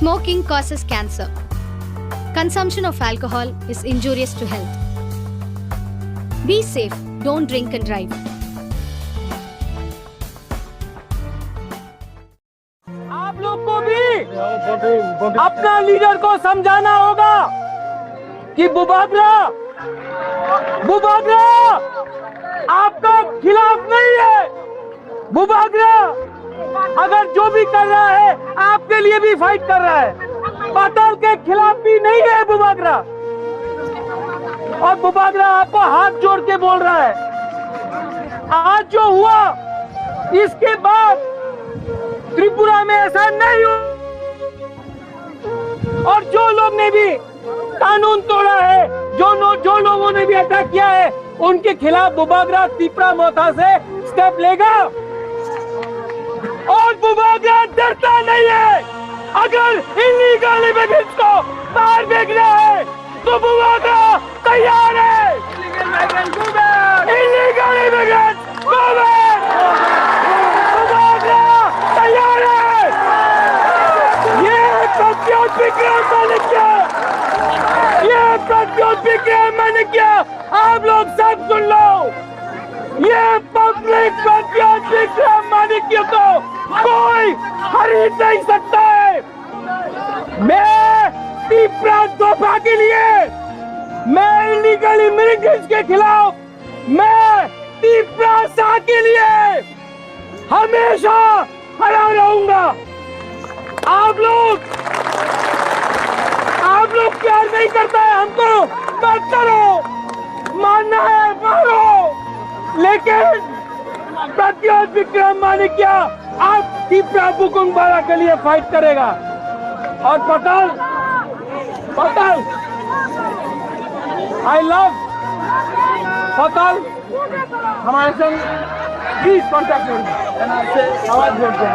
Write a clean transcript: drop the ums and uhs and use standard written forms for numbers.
Smoking causes cancer. Consumption of alcohol is injurious to health. Be safe, don't drink and drive. आप लोग को भी अपना leader को समझाना होगा कि बुबागरा आपका खिलाफ नहीं है। बुबागरा अगर जो भी कर रहा है आपके लिए भी फाइट कर रहा है, पाताल के खिलाफ भी नहीं है बुबागरा। और बुबागरा आपको हाथ जोड़ के बोल रहा है, आज जो हुआ इसके बाद त्रिपुरा में ऐसा नहीं हो। और जो लोग ने भी कानून तोड़ा है, जो लोगों ने भी अटैक किया है, उनके खिलाफ बुबागरा तीपरा मोथा से स्टेप लेगा। और बुबागरा डरता नहीं है। अगर इलीगल इमिग्रेंट्स को बाहर भेजना है तो बुबागरा तैयार है। Illegal immigrants go back. Bubagra तैयार है। ये प्रत्युत विक्रम मैंने किया। आप लोग सब सुन लो, ये पब्लिक प्रत्युत विक्रम मानिक्य को कोई खरीद नहीं सकता है। मैं तीपरा तोहफा के लिए, मैं इलीगल इमिग्रेंट्स के खिलाफ, मैं तीपरा सा के लिए हमेशा खड़ा रहूंगा। आप लोग प्यार नहीं करता है हमको, मत करो। मानना है मारो, लेकिन प्रत्युत विक्रम मानिक्य आप तीपरा बुकुंगबाड़ा के लिए फाइट करेगा। और पताल आई लव पताल। हमारे संग प्लीज कॉन्टैक्ट करें, आवाज भेज दें।